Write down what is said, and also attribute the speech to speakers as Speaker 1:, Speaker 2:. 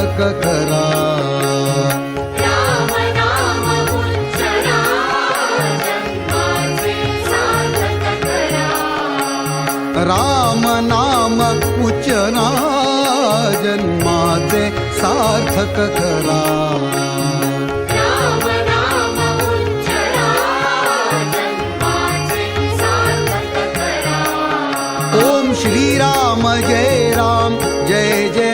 Speaker 1: सार्थक करा.
Speaker 2: राम नाम उच्चरा जन्माचे सार्थक करा.
Speaker 1: राम नाम उच्चरा जन्माचे सार्थक करा.
Speaker 2: राम नाम उच्चरा जन्माचे सार्थक करा.
Speaker 1: ओम श्री राम जय राम जय जय